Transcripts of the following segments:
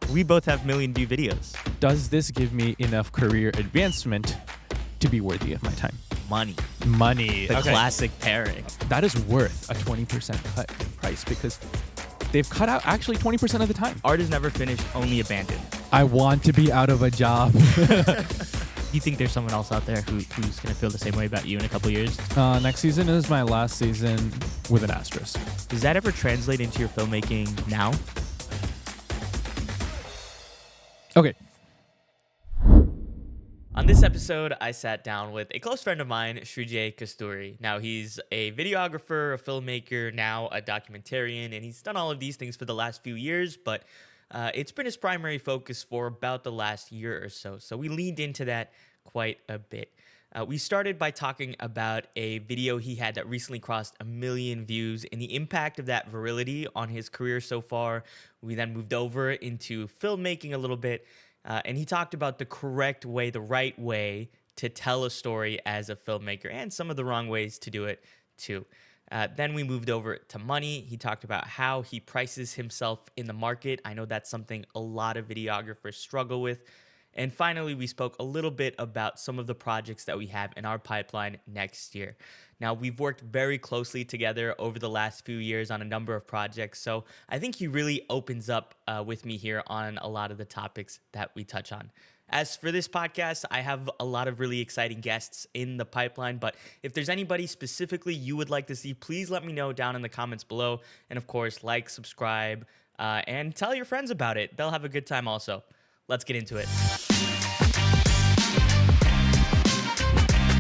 We both have million view videos. Does this give me enough career advancement to be worthy of my time? Money. The Classic pairing. That is worth a 20% cut in price because they've cut out actually 20% of the time. Art is never finished, only abandoned. I want to be out of a job. Do you think there's someone else out there who's going to feel the same way about you in a couple years? Next season is my last season with an asterisk. Does that ever translate into your filmmaking now? Okay. On this episode, I sat down with a close friend of mine, Srijay Kasturi. Now, he's a videographer, a filmmaker, now a documentarian, and he's done all of these things for the last few years, but it's been his primary focus for about the last year or so. So we leaned into that quite a bit. We started by talking about a video he had that recently crossed 1 million views and the impact of that virility on his career so far. We then moved over into filmmaking a little bit, and he talked about the correct way, the right way to tell a story as a filmmaker and some of the wrong ways to do it too. Then we moved over to money. He talked about how he prices himself in the market. I know that's something a lot of videographers struggle with. And finally, we spoke a little bit about some of the projects that we have in our pipeline next year. Now, we've worked very closely together over the last few years on a number of projects, so I think he really opens up with me here on a lot of the topics that we touch on. As for this podcast, I have a lot of really exciting guests in the pipeline, but if there's anybody specifically you would like to see, please let me know down in the comments below. And of course, like, subscribe, and tell your friends about it. They'll have a good time also. Let's get into it.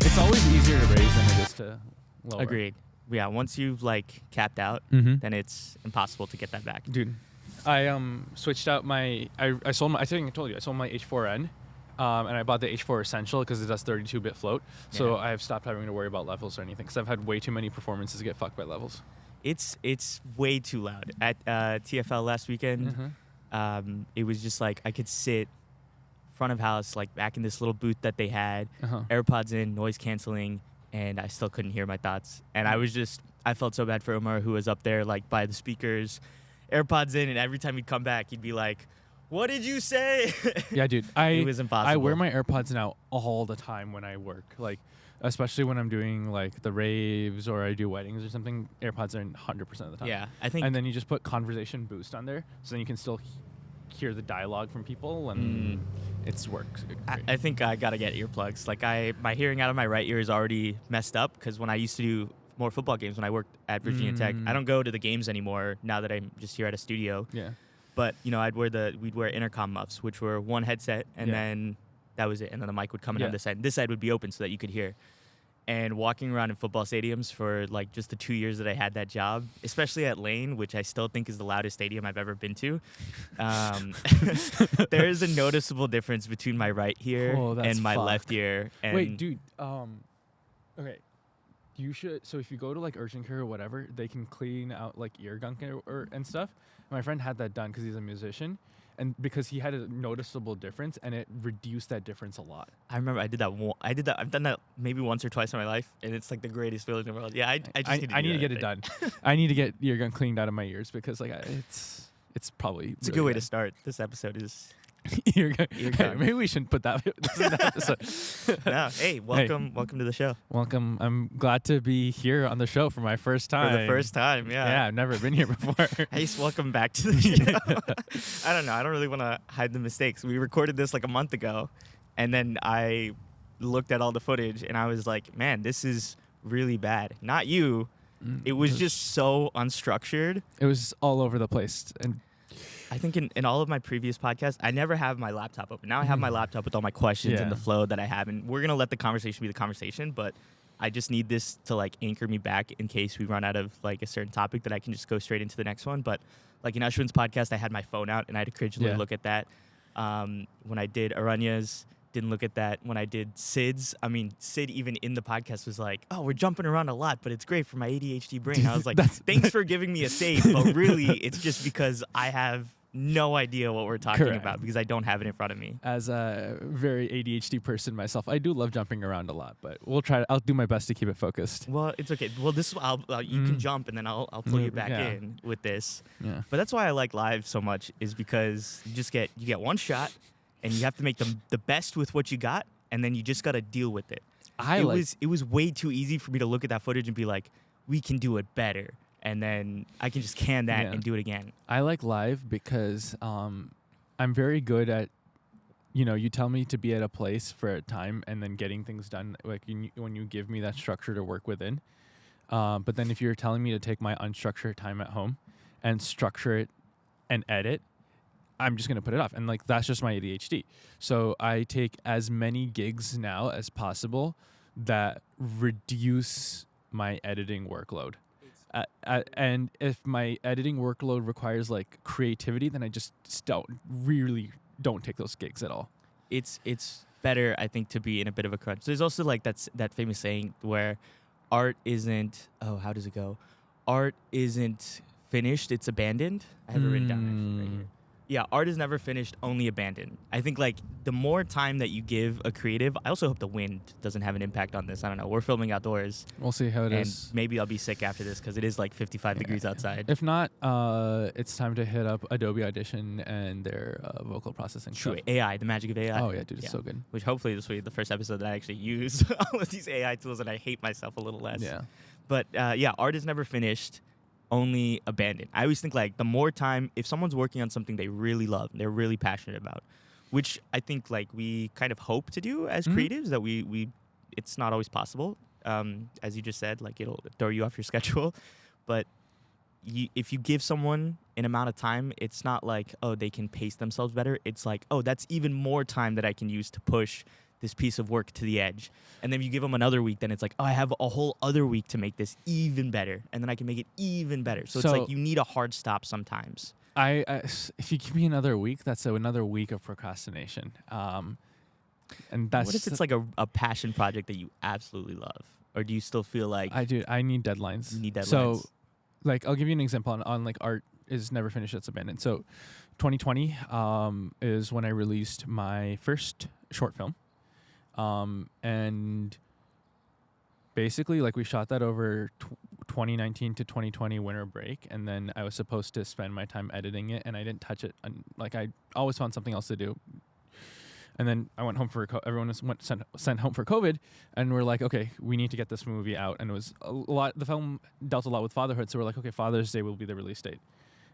It's always easier to raise than it is to lower. Agreed. Yeah, once you've capped out, Mm-hmm. then it's impossible to get that back. Dude, I switched out my I sold my, I think I told you I sold my H4n, and I bought the H4 Essential because it does 32-bit float. So Yeah. I've stopped having to worry about levels or anything because I've had way too many performances get fucked by levels. It's way too loud. At TFL last weekend, it was just I could sit front of house, back in this little booth that they had, AirPods in, noise canceling, and I still couldn't hear my thoughts. And I felt so bad for Omar, who was up there by the speakers, AirPods in, and every time he'd come back, he'd be like, "What did you say?" Yeah, dude. It was impossible. I wear my AirPods now all the time when I work. Especially when I'm doing the raves or I do weddings or something, AirPods are in 100% of the time. Yeah, I think. And then you just put conversation boost on there, so then you can still hear the dialogue from people, and it's works. I think I gotta get earplugs. My hearing out of my right ear is already messed up because when I used to do more football games when I worked at Virginia Tech, I don't go to the games anymore now that I'm just here at a studio. Yeah. But we'd wear intercom muffs, which were one headset, and then that was it. And then the mic would come in on this side. And this side would be open so that you could hear. And walking around in football stadiums for just the 2 years that I had that job, especially at Lane, which I still think is the loudest stadium I've ever been to, there is a noticeable difference between my right ear and my left ear. And wait, dude. Okay. You should. So if you go to urgent care or whatever, they can clean out ear gunk and stuff. My friend had that done because he's a musician. And because he had a noticeable difference, and it reduced that difference a lot. I remember I did that. I've done that maybe once or twice in my life, and it's the greatest feeling in the world. Yeah, I need to get it done. I need to get ear gun cleaned out of my ears because it's probably it's a good way to start. This episode is ear gun. Maybe we shouldn't put that. This is the episode. No, hey, welcome to the show. Welcome. I'm glad to be here on the show for my first time. For the first time, yeah. Yeah, I've never been here before. Hey, welcome back to the show. I don't know. I don't really want to hide the mistakes. We recorded this a month ago, and then I looked at all the footage, and I was like, man, this is really bad. Not you. It was just so unstructured. It was all over the place. And I think in all of my previous podcasts, I never have my laptop open. Now I have my laptop with all my questions and the flow that I have. And we're going to let the conversation be the conversation. But I just need this to anchor me back in case we run out of a certain topic that I can just go straight into the next one. But in Ashwin's podcast, I had my phone out and I had to critically look at that. When I did Aranya's, didn't look at that. When I did Sid's, Sid even in the podcast was like, "Oh, we're jumping around a lot, but it's great for my ADHD brain." I was like, "Thanks for giving me a save," but really, it's just because I have no idea what we're talking Correct. about because I don't have it in front of me. As a very ADHD person myself, I do love jumping around a lot, but I'll do my best to keep it focused. Well, it's okay. Well, this you can jump and then I'll pull you back Yeah. in with this. Yeah. But that's why I like live so much is because you get one shot and you have to make the best with what you got and then you just got to deal with it. It was way too easy for me to look at that footage and be like, we can do it better. And then I can just can that and do it again. I like live because I'm very good at, you tell me to be at a place for a time and then getting things done. Like when you give me that structure to work within. But then if you're telling me to take my unstructured time at home and structure it and edit, I'm just going to put it off. And like, that's just my ADHD. So I take as many gigs now as possible that reduce my editing workload. And if my editing workload requires like creativity, then I just don't take those gigs at all. It's better, I think, to be in a bit of a crunch. There's also like that famous saying where art isn't, how does it go? Art isn't finished, it's abandoned. I have it written down actually right here. Yeah, art is never finished, only abandoned. I think like the more time that you give a creative, I also hope the wind doesn't have an impact on this. I don't know. We're filming outdoors. We'll see how it and is. maybe I'll be sick after this because it is like 55 degrees outside. If not, it's time to hit up Adobe Audition and their vocal processing. True, stuff. AI, the magic of AI. Oh yeah, dude, it's so good. Which hopefully this will be the first episode that I actually use all of these AI tools and I hate myself a little less. Yeah. But art is never finished, only abandoned. I always think like the more time, if someone's working on something they really love, they're really passionate about, which I think like we kind of hope to do as creatives, that we it's not always possible. As you just said, like it'll throw you off your schedule. But if you give someone an amount of time, it's not like, oh, they can pace themselves better. It's like, oh, that's even more time that I can use to push this piece of work to the edge. And then you give them another week, then it's like, oh, I have a whole other week to make this even better. And then I can make it even better. So it's like you need a hard stop sometimes. If you give me another week, that's another week of procrastination. And that's what if it's like a passion project that you absolutely love? Or do you still feel like I need deadlines. You need deadlines. So like I'll give you an example on like art is never finished, it's abandoned. So 2020 is when I released my first short film. And basically like we shot that over 2019 to 2020 winter break. And then I was supposed to spend my time editing it and I didn't touch it. Like I always found something else to do. And then I went home for everyone was sent home for COVID, and we're like, okay, we need to get this movie out. And it was a lot. The film dealt a lot with fatherhood, so we're like, okay, Father's Day will be the release date.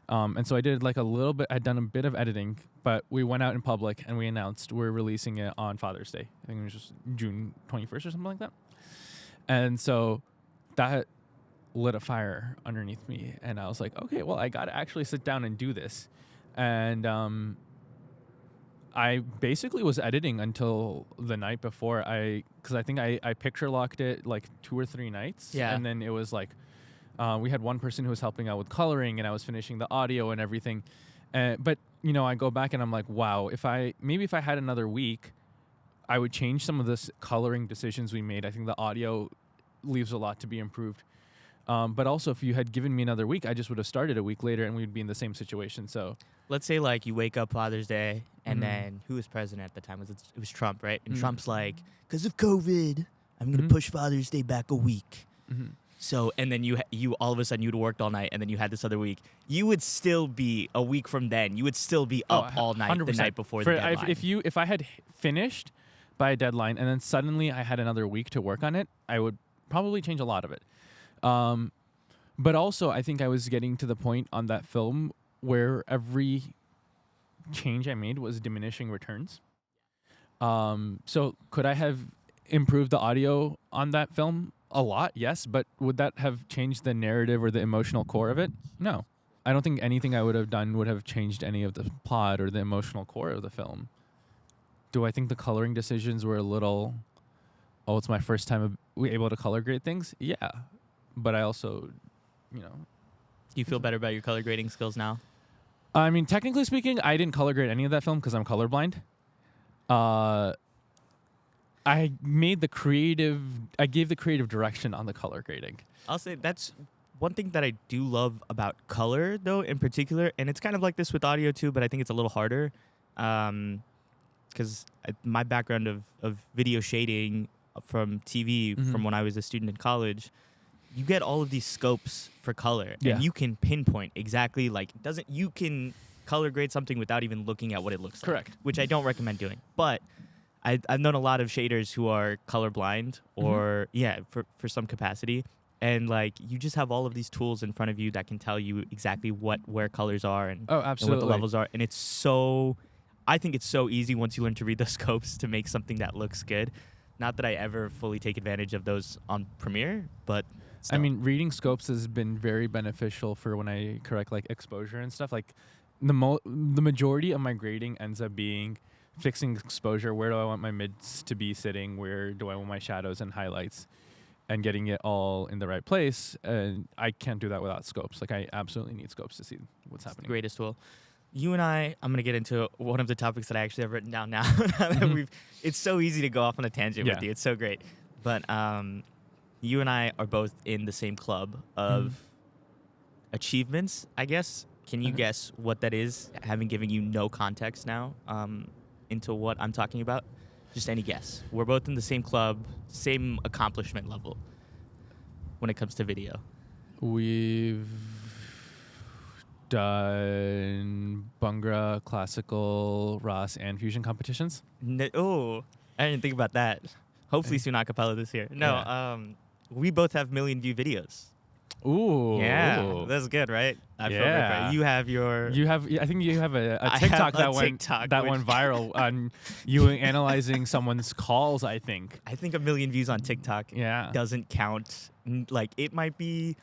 And so I did like a little bit. I'd done a bit of editing, but we went out in public and we announced we're releasing it on Father's Day. I think it was just June 21st or something like that. And so that lit a fire underneath me, and I was like, okay, well, I got to actually sit down and do this. And I basically was editing until the night before because I think I picture locked it like 2 or 3 nights. Yeah. And then it was like, we had one person who was helping out with coloring and I was finishing the audio and everything. But, I go back and I'm like, wow, if I had another week, I would change some of the coloring decisions we made. I think the audio leaves a lot to be improved. But also if you had given me another week, I just would have started a week later and we'd be in the same situation. So let's say like you wake up Father's Day and then who was president at the time? It was Trump, right? And Trump's like, because of COVID, I'm going to push Father's Day back a week. So, and then you all of a sudden you'd worked all night and then you had this other week. You would still be a week from then. You would still be up all night 100%. The night before the deadline. If I had finished by a deadline and then suddenly I had another week to work on it, I would probably change a lot of it. But also I think I was getting to the point on that film where every change I made was diminishing returns. So could I have improved the audio on that film? A lot, yes, but would that have changed the narrative or the emotional core of it? No. I don't think anything I would have done would have changed any of the plot or the emotional core of the film. Do I think the coloring decisions were a little, it's my first time able to color grade things? Yeah. But I also, Do you feel better about your color grading skills now? I mean, technically speaking, I didn't color grade any of that film because I'm colorblind. I gave the creative direction on the color grading. I'll say that's one thing that I do love about color, though, in particular, and it's kind of like this with audio too, but I think it's a little harder, because my background of video shading from TV from when I was a student in college, you get all of these scopes for color, Yeah. and you can pinpoint exactly you can color grade something without even looking at what it looks like. Correct. Which I don't recommend doing, but I've known a lot of shaders who are colorblind or for some capacity. And like you just have all of these tools in front of you that can tell you exactly where colors are and, Oh, and what absolutely. the levels are. And I think it's so easy once you learn to read the scopes to make something that looks good. Not that I ever fully take advantage of those on Premiere, but still. I mean, reading scopes has been very beneficial for when I correct like exposure and stuff. Like the majority of my grading ends up being fixing exposure. Where do I want my mids to be sitting? Where do I want my shadows and highlights? And getting it all in the right place. And I can't do that without scopes. Like I absolutely need scopes to see what's happening. Greatest tool. You and I'm going to get into one of the topics that I actually have written down now. Now that it's so easy to go off on a tangent with you. It's so great. But you and I are both in the same club of achievements, I guess. Can you guess what that is, having given you no context now into what I'm talking about? Just any guess. We're both in the same club, same accomplishment level when it comes to video. We've done Bhangra, classical, Ras, and fusion competitions. Oh, I didn't think about that. Hopefully soon acapella this year. No, we both have million view videos. Ooh. Yeah, that's good, right? Yeah. You have your... I think you have a I TikTok have a that TikTok went viral on you analyzing someone's calls, I think. I think a million views on TikTok doesn't count. Like, it might be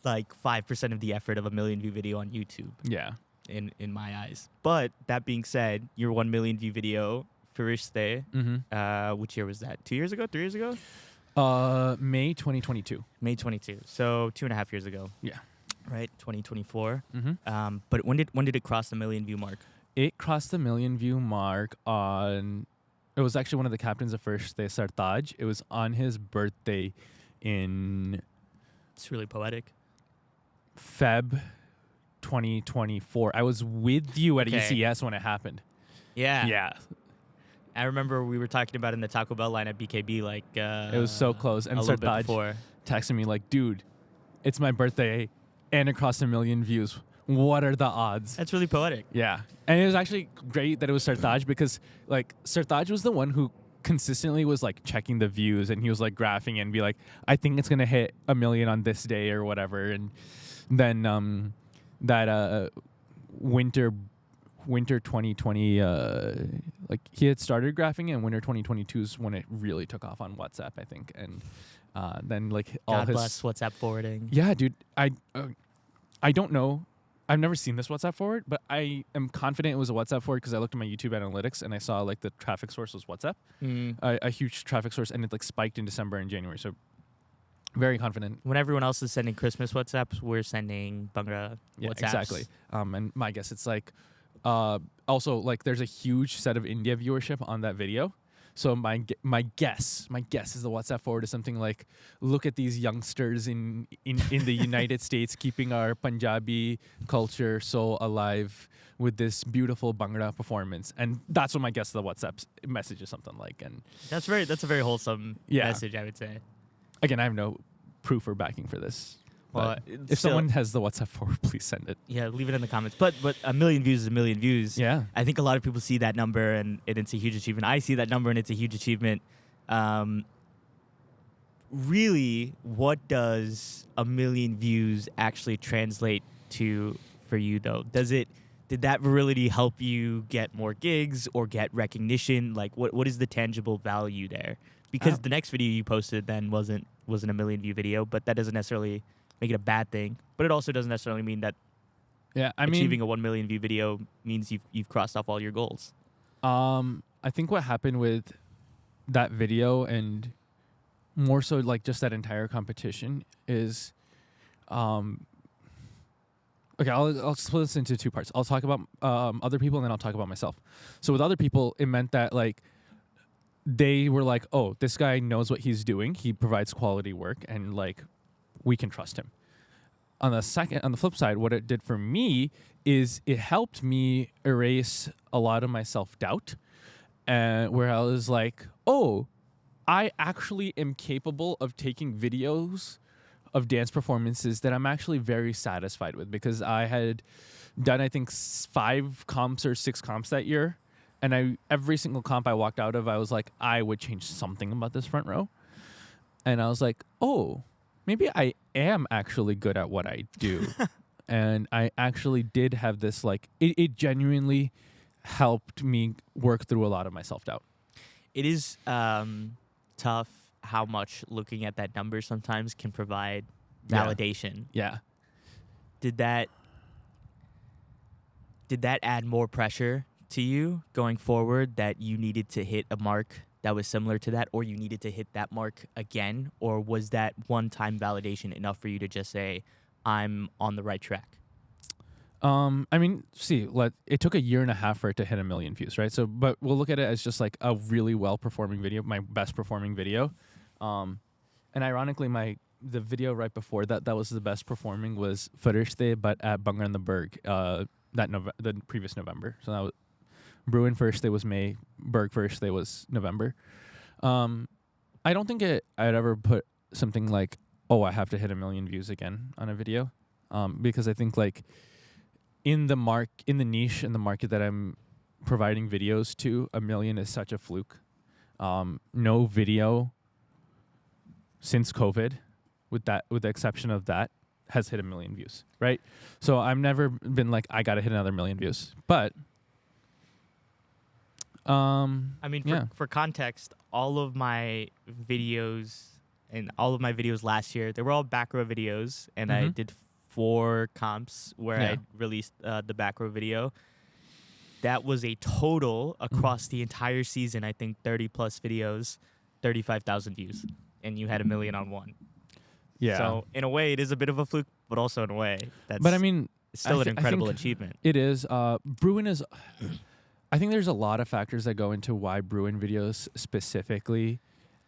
like 5% of the effort of a million view video on YouTube. Yeah. In my eyes. But that being said, your 1 million view video, Firiste, which year was that? 2 years ago? 3 years ago? May 2022. May 22. So 2.5 years ago. Yeah. Right? 2024. But when did it cross the million view mark? It crossed the million view mark on... It was actually one of the captains of First Day, Sartaj. It was on his birthday in... It's really poetic. Feb 2024. I was with you at ECS when it happened. Yeah. Yeah. I remember we were talking about it in the Taco Bell line at BKB it was so close. And Sartaj texted me like, dude, it's my birthday and it crossed 1 million views. What are the odds? That's really poetic. Yeah. And it was actually great that it was Sartaj because like Sartaj was the one who consistently was like checking the views and he was like graphing and be like, I think it's going to hit 1 million on this day or whatever. And then that winter 2020, like he had started graphing it, and winter 2022 is when it really took off on WhatsApp, I think. And then like all God bless WhatsApp forwarding. Yeah, dude. I don't know. I've never seen this WhatsApp forward, but I am confident it was a WhatsApp forward because I looked at my YouTube analytics and I saw like the traffic source was WhatsApp, a huge traffic source, and it like spiked in December and January. So very confident. When everyone else is sending Christmas WhatsApps, we're sending Bhangra WhatsApps. Exactly. And my guess, it's like also like there's a huge set of India viewership on that video. So my guess is the WhatsApp forward is something like, look at these youngsters in the United States keeping our Punjabi culture so alive with this beautiful Bhangra performance. And that's what my guess of the WhatsApp message is something like. And that's a very wholesome message, I would say. Again, I have no proof or backing for this. Well, if someone has the WhatsApp forward, please send it. Yeah, leave it in the comments. But 1 million views is 1 million views. Yeah. I think a lot of people see that number and it's a huge achievement. I see that number and it's a huge achievement. Really, what does 1 million views actually translate to for you, though? Did that virility help you get more gigs or get recognition? Like, what is the tangible value there? Because the next video you posted then wasn't a 1 million view video, but that doesn't necessarily make it a bad thing. But it also doesn't necessarily mean that achieving a 1 million view video means you've crossed off all your goals. I think what happened with that video and more so like just that entire competition is, okay, I'll split this into two parts. I'll talk about other people and then I'll talk about myself. So with other people, it meant that like they were like, oh, this guy knows what he's doing. He provides quality work and like we can trust him. on the flip side, what it did for me is it helped me erase a lot of my self-doubt, where I was like, oh, I actually am capable of taking videos of dance performances that I'm actually very satisfied with, because I had done, I think, 5 comps or 6 comps that year. And every single comp I walked out of, I was like, I would change something about this front row. And I was like, oh, maybe I am actually good at what I do. And I actually did have this, like, it genuinely helped me work through a lot of my self-doubt. It is tough how much looking at that number sometimes can provide validation. Yeah. Did that add more pressure to you going forward, that you needed to hit a mark that was similar to that, or you needed to hit that mark again? Or was that one-time validation enough for you to just say, I'm on the right track? I mean, it took 1.5 years for it to hit 1 million views, right? So, but we'll look at it as just like a really well-performing video, my best performing video. And ironically, the video right before that was the best performing was Virility, but at Bunga and the Berg, the previous November. So that was Bruin Virility was May, Berg Virility was November. I don't think I'd ever put something like, oh, I have to hit 1 million views again on a video, because I think like in the niche and the market that I'm providing videos to, 1 million is such a fluke. No video since COVID, with the exception of that, has hit 1 million views, right? So I've never been like, I gotta hit another 1 million views. But I mean, for context, all of my videos last year, they were all back row videos, and I did 4 comps where I released the back row video. That was a total across the entire season, I think 30 plus videos, 35,000 views, and you had 1 million on one. Yeah. So in a way, it is a bit of a fluke, but also in a way, but I mean, still an incredible achievement. It is. Bruin is. I think there's a lot of factors that go into why Bruin videos specifically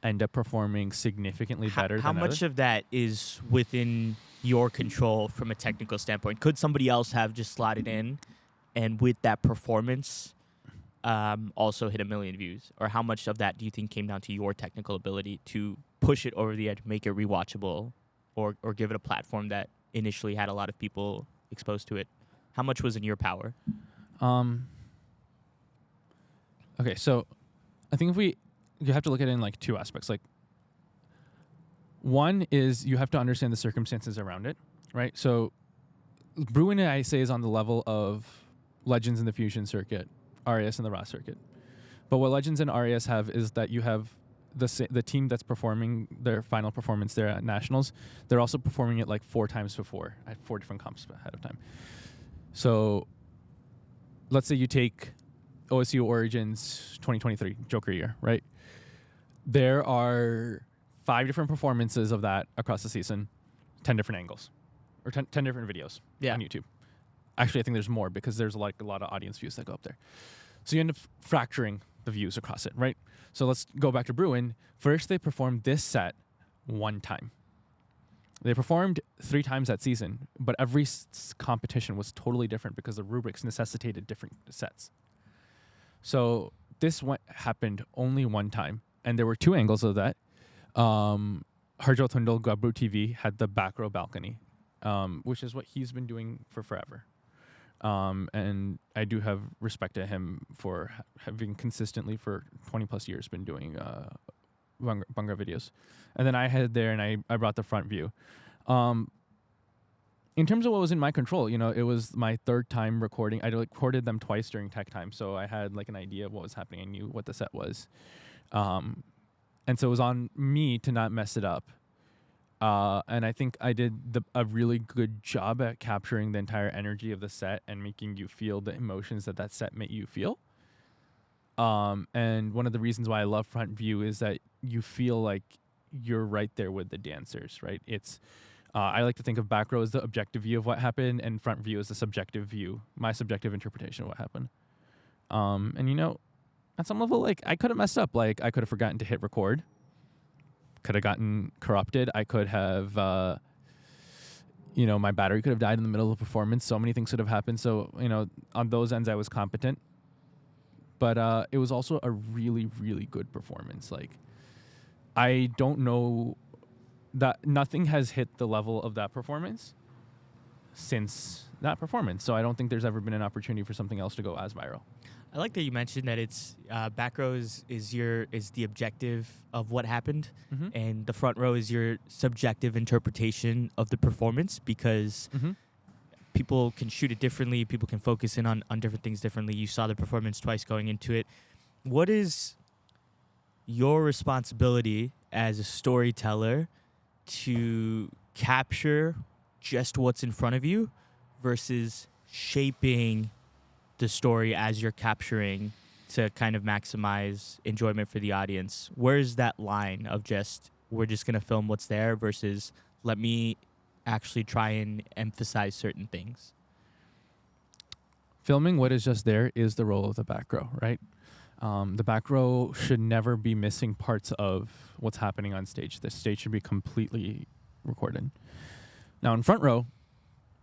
end up performing significantly better than How much of that is within your control from a technical standpoint? Could somebody else have just slotted in and with that performance also hit 1 million views? Or how much of that do you think came down to your technical ability to push it over the edge, make it rewatchable, or give it a platform that initially had a lot of people exposed to it? How much was in your power? Okay, so I think you have to look at it in like 2 aspects. Like, one is you have to understand the circumstances around it, right? So Bruin, I say, is on the level of Legends in the Fusion circuit, RAS in the Raw circuit. But what Legends and RAS have is that you have the team that's performing their final performance there at Nationals. They're also performing it like 4 times before at 4 different comps ahead of time. So let's say you take OSU Origins 2023 Joker year, right? There are 5 different performances of that across the season, 10 different angles, or 10 different videos on YouTube. Actually, I think there's more because there's like a lot of audience views that go up there. So you end up fracturing the views across it, right? So let's go back to Bruin. First, they performed this set 1 time. They performed 3 times that season, but every competition was totally different because the rubrics necessitated different sets. So this happened only 1 time, and there were 2 angles of that. Harjo Tundal Gabru TV had the back row balcony, which is what he's been doing for forever. And I do have respect to him for having consistently for 20 plus years been doing Bunga videos. And then I headed there and I brought the front view. In terms of what was in my control, it was my 3rd time recording. I recorded them twice during tech time, so I had like an idea of what was happening. I knew what the set was. And so it was on me to not mess it up. And I think I did a really good job at capturing the entire energy of the set and making you feel the emotions that set made you feel. And one of the reasons why I love front view is that you feel like you're right there with the dancers, right? It's I like to think of back row as the objective view of what happened and front view as the subjective view, my subjective interpretation of what happened. And at some level, like, I could have messed up. Like, I could have forgotten to hit record. Could have gotten corrupted. I could have, my battery could have died in the middle of a performance. So many things could have happened. So, on those ends, I was competent. But it was also a really, really good performance. Like, I don't know that nothing has hit the level of that performance since that performance. So I don't think there's ever been an opportunity for something else to go as viral. I like that you mentioned that it's back row is the objective of what happened, and the front row is your subjective interpretation of the performance, because people can shoot it differently. People can focus in on different things differently. You saw the performance twice going into it. What is your responsibility as a storyteller to capture just what's in front of you versus shaping the story as you're capturing to kind of maximize enjoyment for the audience? Where's that line of just, we're just going to film what's there versus let me actually try and emphasize certain things? Filming what is just there is the role of the back row, right? The back row should never be missing parts of what's happening on stage. The stage should be completely recorded. Now, in front row,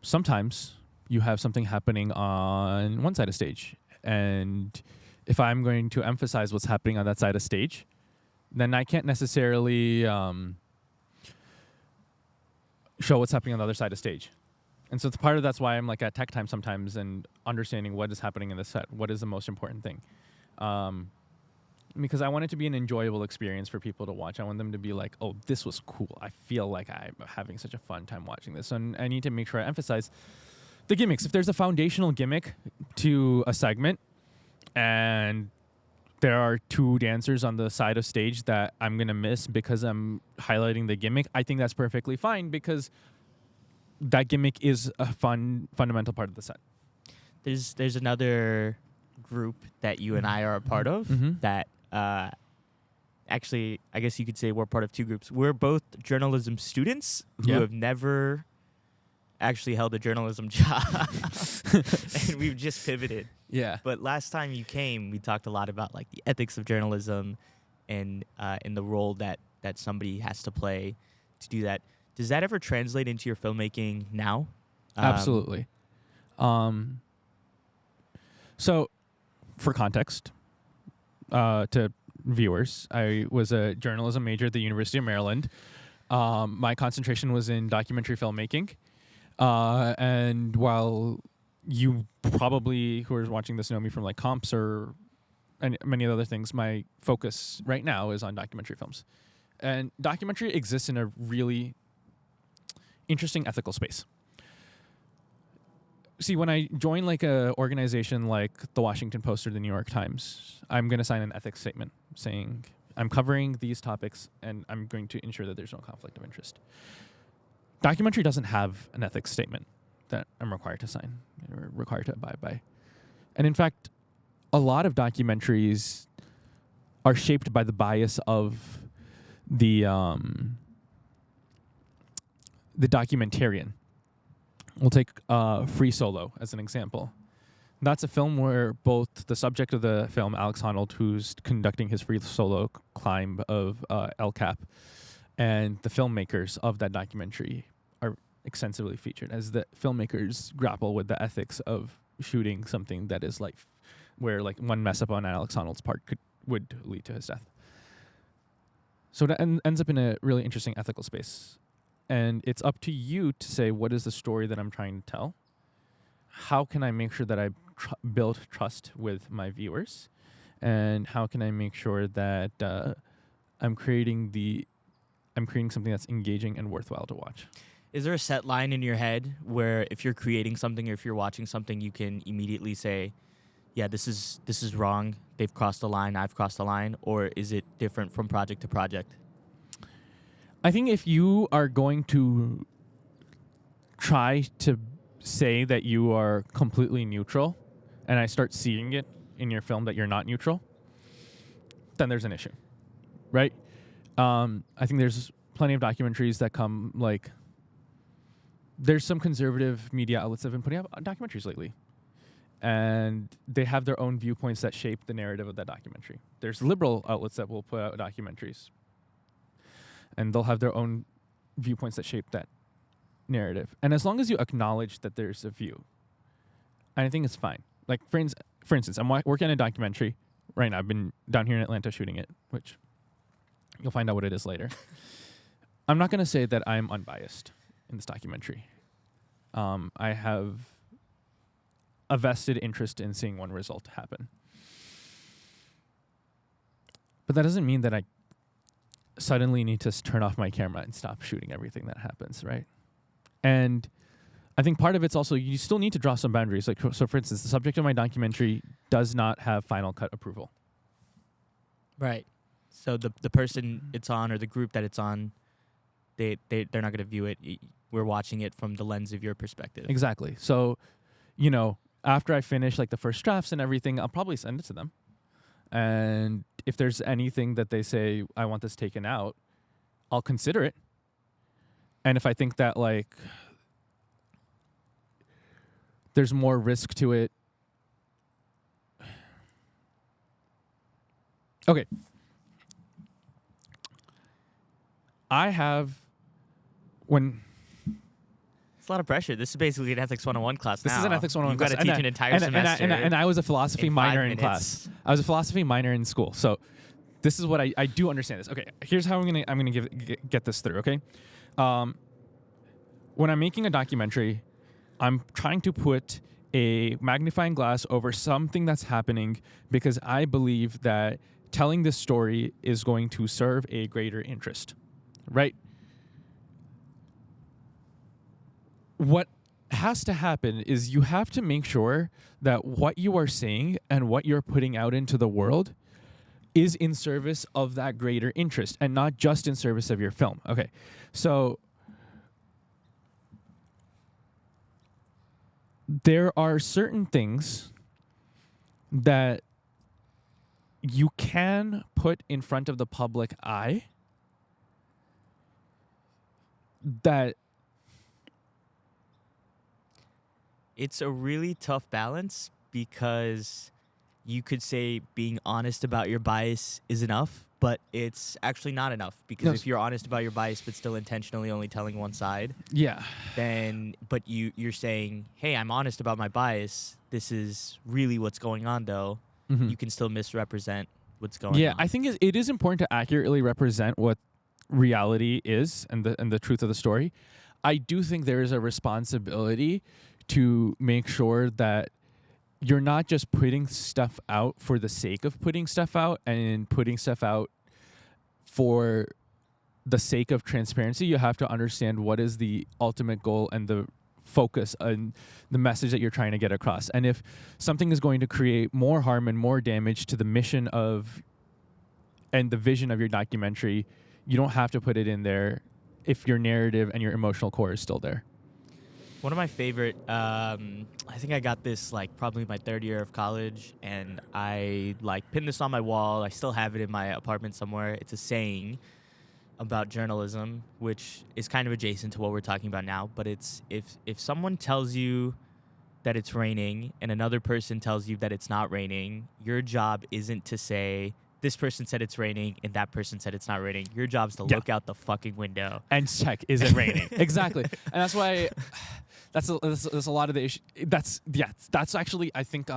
sometimes you have something happening on one side of stage. And if I'm going to emphasize what's happening on that side of stage, then I can't necessarily show what's happening on the other side of stage. And so part of that's why I'm like at tech time sometimes and understanding what is happening in the set. What is the most important thing? Because I want it to be an enjoyable experience for people to watch. I want them to be like, oh, this was cool. I feel like I'm having such a fun time watching this. And I need to make sure I emphasize the gimmicks. If there's a foundational gimmick to a segment and there are two dancers on the side of stage that I'm going to miss because I'm highlighting the gimmick, I think that's perfectly fine because that gimmick is a fundamental part of the set. There's another group that you and I are a part of that actually, I guess you could say we're part of two groups. We're both journalism students who have never actually held a journalism job. And we've just pivoted. Yeah. But last time you came, we talked a lot about like the ethics of journalism and the role that somebody has to play to do that. Does that ever translate into your filmmaking now? Absolutely. So, for context, to viewers, I was a journalism major at the University of Maryland. My concentration was in documentary filmmaking. And while you probably, who are watching this, know me from like comps or many other things, my focus right now is on documentary films. And documentary exists in a really interesting ethical space. See, when I join like a organization like the Washington Post or the New York Times, I'm going to sign an ethics statement saying I'm covering these topics and I'm going to ensure that there's no conflict of interest. Documentary doesn't have an ethics statement that I'm required to sign or required to abide by. And in fact, a lot of documentaries are shaped by the bias of the documentarian. We'll take Free Solo as an example. That's a film where both the subject of the film, Alex Honnold, who's conducting his free solo climb of El Cap, and the filmmakers of that documentary are extensively featured as the filmmakers grapple with the ethics of shooting something that is like where like one mess up on Alex Honnold's part would lead to his death. So that ends up in a really interesting ethical space. And it's up to you to say, what is the story that I'm trying to tell? How can I make sure that I build trust with my viewers? And how can I make sure that I'm creating something that's engaging and worthwhile to watch? Is there a set line in your head where if you're creating something or if you're watching something, you can immediately say, yeah, this is wrong. They've crossed the line. I've crossed the line. Or is it different from project to project? I think if you are going to try to say that you are completely neutral, and I start seeing it in your film that you're not neutral, then there's an issue, right? I think there's plenty of documentaries that come, like, there's some conservative media outlets that have been putting out documentaries lately, and they have their own viewpoints that shape the narrative of that documentary. There's liberal outlets that will put out documentaries, and they'll have their own viewpoints that shape that narrative. And as long as you acknowledge that there's a view, I think it's fine. Like, for instance, I'm working on a documentary right now. I've been down here in Atlanta shooting it, which you'll find out what it is later. I'm not going to say that I'm unbiased in this documentary. I have a vested interest in seeing one result happen. But that doesn't mean that I suddenly need to turn off my camera and stop shooting everything that happens, right? And I think part of it's also you still need to draw some boundaries. Like, so for instance, the subject of my documentary does not have Final Cut approval. Right. So the person it's on or the group that it's on, they're not going to view it. We're watching it from the lens of your perspective. Exactly. So, you know, after I finish like the first drafts and everything, I'll probably send it to them. And if there's anything that they say, I want this taken out, I'll consider it. And if I think that like there's more risk to it. Okay. I have when It's a lot of pressure. This is basically an ethics 101 class this now. is an ethics 101 You've class. got to teach an entire semester. And I was a philosophy in minor 5 in minutes. class. I was a philosophy minor in school. So this is what I do understand this. Okay, here's how I'm gonna get this through. Okay, when I'm making a documentary, I'm trying to put a magnifying glass over something that's happening because I believe that telling this story is going to serve a greater interest, right? What has to happen is you have to make sure that what you are saying and what you're putting out into the world is in service of that greater interest and not just in service of your film. Okay, so there are certain things that you can put in front of the public eye that It's a really tough balance because you could say being honest about your bias is enough, but it's actually not enough because if you're honest about your bias but still intentionally only telling one side, then but you're saying, hey, I'm honest about my bias. This is really what's going on, though. Mm-hmm. You can still misrepresent what's going on. Yeah, I think it is important to accurately represent what reality is and the truth of the story. I do think there is a responsibility to make sure that you're not just putting stuff out for the sake of putting stuff out and putting stuff out for the sake of transparency. You have to understand what is the ultimate goal and the focus and the message that you're trying to get across. And if something is going to create more harm and more damage to the mission of and the vision of your documentary, you don't have to put it in there if your narrative and your emotional core is still there. One of my favorite, I think I got this like probably my third year of college, and I like pinned this on my wall. I still have it in my apartment somewhere. It's a saying about journalism, which is kind of adjacent to what we're talking about now. But it's if someone tells you that it's raining and another person tells you that it's not raining, your job isn't to say, this person said it's raining and that person said it's not raining. Your job's to look out the fucking window and check, is it raining? Exactly. And that's why that's a lot of the issue. That's actually, I think,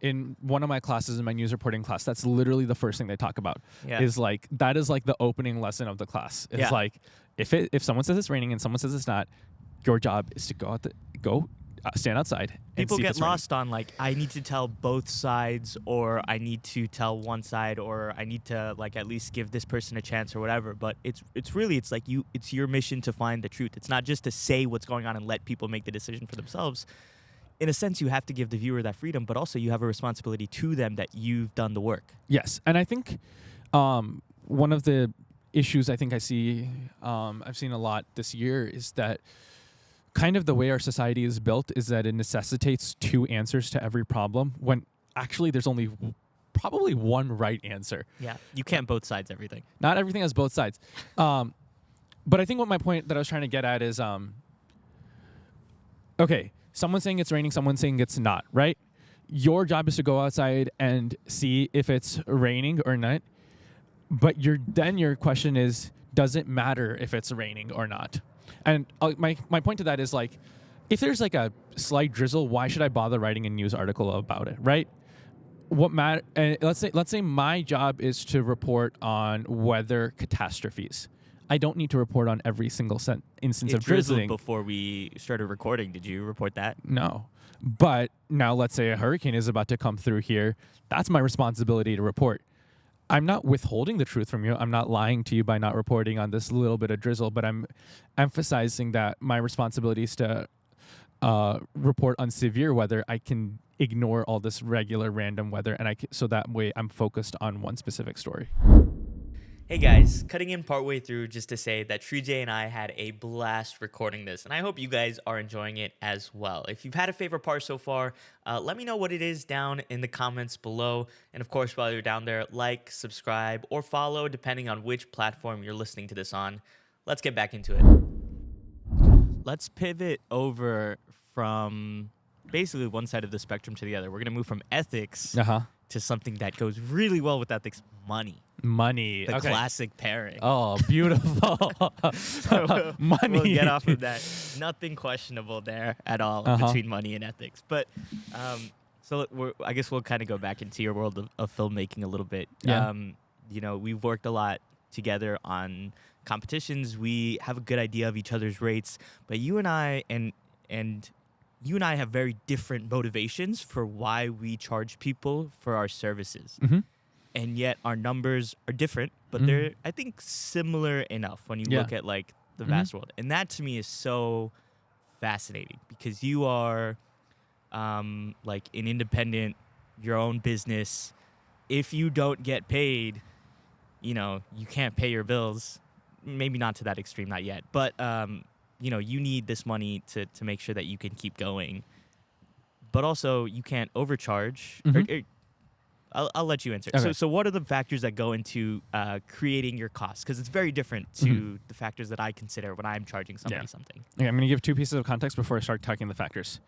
in one of my classes, in my news reporting class, that's literally the first thing they talk about. Yeah. Is like, that is like the opening lesson of the class. It's like, if someone says it's raining and someone says it's not, your job is to stand outside. People get lost on like, I need to tell both sides, or I need to tell one side, or I need to like at least give this person a chance or whatever. But it's really like it's your mission to find the truth. It's not just to say what's going on and let people make the decision for themselves. In a sense, you have to give the viewer that freedom, but also you have a responsibility to them that you've done the work. Yes, and I think one of the issues I think I've seen a lot this year is that kind of the way our society is built is that it necessitates two answers to every problem when actually there's only probably one right answer. Yeah, you can't both sides everything. Not everything has both sides. But I think what my point that I was trying to get at is, okay, someone's saying it's raining, someone's saying it's not, right? Your job is to go outside and see if it's raining or not. But your question is, does it matter if it's raining or not? And my point to that is like, if there's like a slight drizzle, why should I bother writing a news article about it, right? What matter? Let's say my job is to report on weather catastrophes. I don't need to report on every single instance It of drizzled drizzling. before we started recording. Did you report that? No. But now let's say a hurricane is about to come through here. That's my responsibility to report. I'm not withholding the truth from you. I'm not lying to you by not reporting on this little bit of drizzle, but I'm emphasizing that my responsibility is to report on severe weather. I can ignore all this regular random weather, and so that way I'm focused on one specific story. Hey guys, cutting in partway through just to say that Srijay and I had a blast recording this, and I hope you guys are enjoying it as well. If you've had a favorite part so far, let me know what it is down in the comments below. And of course, while you're down there, like, subscribe, or follow depending on which platform you're listening to this on. Let's get back into it. Let's pivot over from basically one side of the spectrum to the other. We're going to move from ethics to something that goes really well with ethics, money. Money. The okay. classic pairing. Oh, beautiful. Money. We'll get off of that. Nothing questionable there at all between money and ethics. But I guess we'll kind of go back into your world of filmmaking a little bit. Yeah. We've worked a lot together on competitions. We have a good idea of each other's rates, but you and I have very different motivations for why we charge people for our services. Mm-hmm. And yet our numbers are different, but they're, I think, similar enough when you look at like the vast world. And that to me is so fascinating because you are like an independent, your own business. If you don't get paid, you can't pay your bills. Maybe not to that extreme, not yet. But, you need this money to make sure that you can keep going. But also you can't overcharge. I'll let you answer. Okay. So what are the factors that go into creating your costs? Because it's very different to the factors that I consider when I'm charging somebody something. Okay, I'm going to give two pieces of context before I start talking the factors.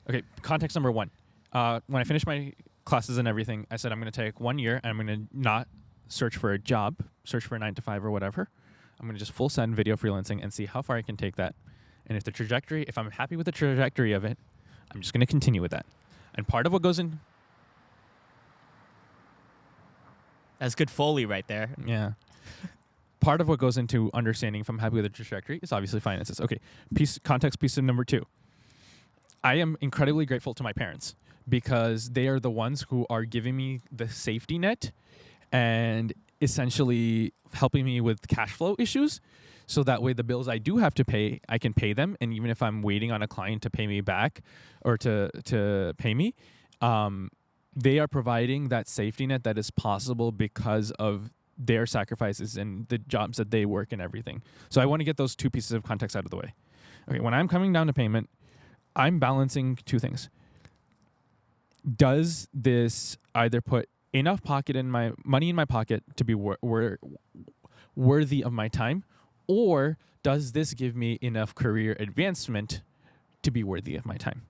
Okay, context number one. When I finished my classes and everything, I said I'm going to take 1 year and I'm going to not search for a job, search for a 9-to-5 or whatever. I'm going to just full send video freelancing and see how far I can take that. And if I'm happy with the trajectory of it, I'm just going to continue with that. And part of what goes in... That's good Foley right there. Yeah. Part of what goes into understanding if I'm happy with the trajectory is obviously finances. Okay, context piece number 2. I am incredibly grateful to my parents because they are the ones who are giving me the safety net and essentially helping me with cash flow issues. So that way the bills I do have to pay, I can pay them. And even if I'm waiting on a client to pay me back or to pay me, they are providing that safety net that is possible because of their sacrifices and the jobs that they work and everything. So I want to get those two pieces of context out of the way. Okay, when I'm coming down to payment, I'm balancing two things. Does this either put enough money in my pocket to be worthy of my time, or does this give me enough career advancement to be worthy of my time?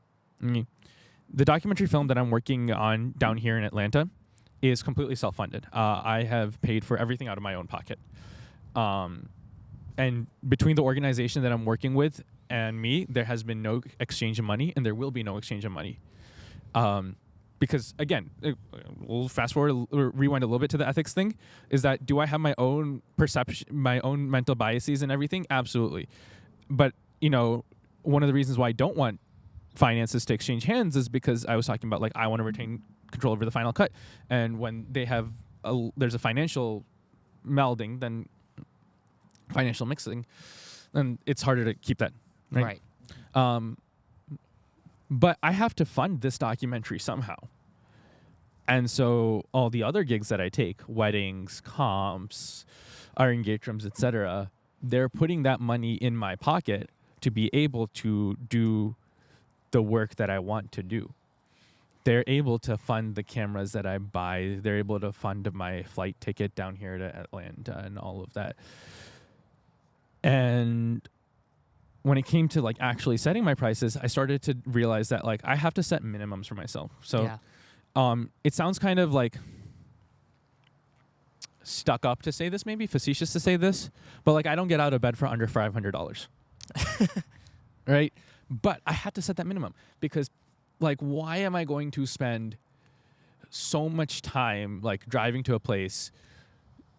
The documentary film that I'm working on down here in Atlanta is completely self-funded. I have paid for everything out of my own pocket. And between the organization that I'm working with and me, there has been no exchange of money, and there will be no exchange of money. Because, again, we'll fast forward, rewind a little bit to the ethics thing, is that do I have my own perception, my own mental biases and everything? Absolutely. But, one of the reasons why I don't want finances to exchange hands is because I was talking about, like, I want to retain control over the final cut. And when they have there's a financial melding, then financial mixing, then it's harder to keep that. Right. But I have to fund this documentary somehow. And so all the other gigs that I take, weddings, comps, our engagements, etc., they're putting that money in my pocket to be able to do the work that I want to do. They're able to fund the cameras that I buy. They're able to fund my flight ticket down here to Atlanta and all of that. And when it came to like actually setting my prices, I started to realize that like I have to set minimums for myself. So it sounds kind of like stuck up to say this, maybe facetious to say this, but like I don't get out of bed for under $500. right? But I had to set that minimum because, like, why am I going to spend so much time like driving to a place,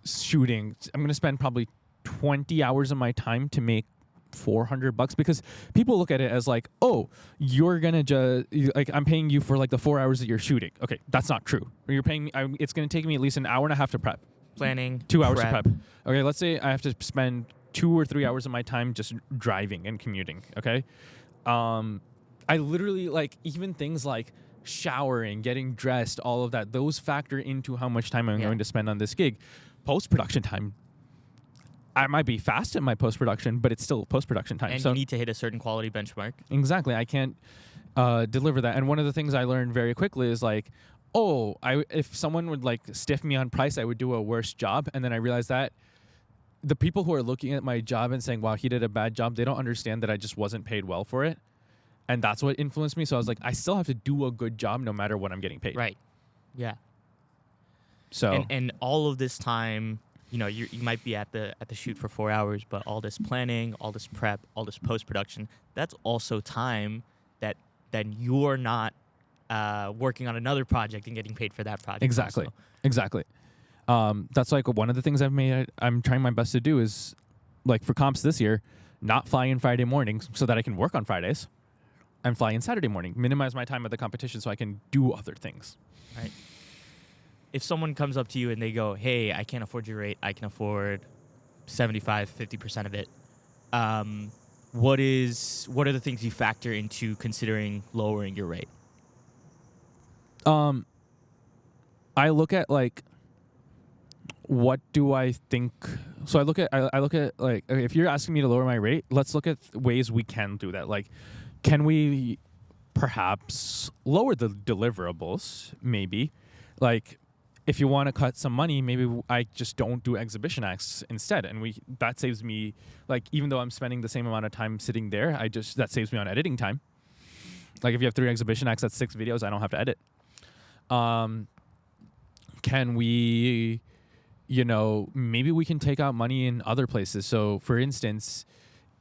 shooting? I'm going to spend probably 20 hours of my time to make $400 because people look at it as like, oh, you're gonna just like I'm paying you for like the 4 hours that you're shooting. Okay, that's not true. You're paying me. It's gonna take me at least an hour and a half to prep. Planning, 2 hours to prep. Okay, let's say I have to spend 2 or 3 hours of my time just driving and commuting. Okay, I literally like even things like showering, getting dressed, all of that. Those factor into how much time I'm going to spend on this gig. Post-production time. I might be fast in my post-production, but it's still post-production time. And so you need to hit a certain quality benchmark. Exactly. I can't deliver that. And one of the things I learned very quickly is like, if someone would like stiff me on price, I would do a worse job. And then I realized that the people who are looking at my job and saying, wow, he did a bad job, they don't understand that I just wasn't paid well for it. And that's what influenced me. So I was like, I still have to do a good job no matter what I'm getting paid. Right. Yeah. So and all of this time, you know, you might be at the shoot for 4 hours, but all this planning, all this prep, all this post-production, that's also time that you're not working on another project and getting paid for that project. Exactly. Also. Exactly. That's like one of the things I'm trying my best to do is like for comps this year, not fly in Friday mornings so that I can work on Fridays and fly in Saturday morning, minimize my time at the competition so I can do other things. Right. If someone comes up to you and they go, hey, I can't afford your rate, I can afford 75, 50% of it. What are the things you factor into considering lowering your rate? I look at like, what do I think? So I look at like, if you're asking me to lower my rate, let's look at ways we can do that. Like, can we perhaps lower the deliverables? Maybe, like, if you want to cut some money, maybe I just don't do exhibition acts instead, and that saves me. Like, even though I'm spending the same amount of time sitting there, that saves me on editing time. Like, if you have 3 exhibition acts, that's 6 videos I don't have to edit. Can we, maybe we can take out money in other places. So, for instance,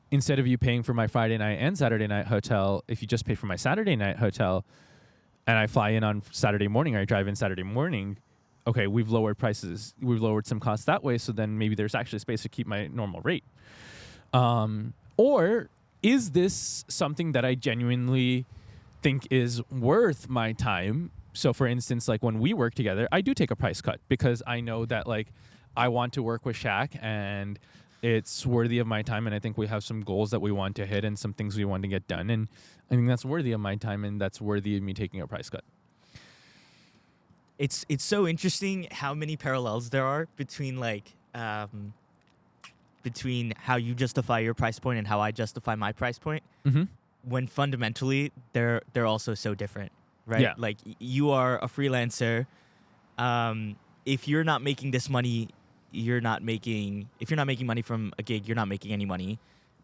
instead of you paying for my Friday night and Saturday night hotel, if you just pay for my Saturday night hotel, and I fly in on Saturday morning or I drive in Saturday morning. Okay, we've lowered prices. We've lowered some costs that way, so then maybe there's actually space to keep my normal rate. Or is this something that I genuinely think is worth my time? So, for instance, like when we work together, I do take a price cut because I know that like I want to work with Shaq and it's worthy of my time, and I think we have some goals that we want to hit and some things we want to get done, and I think that's worthy of my time and that's worthy of me taking a price cut. It's so interesting how many parallels there are between between how you justify your price point and how I justify my price point. Mm-hmm. When fundamentally they're also so different, right? Yeah. Like you are a freelancer. If you're not making this money, if you're not making money from a gig, you're not making any money.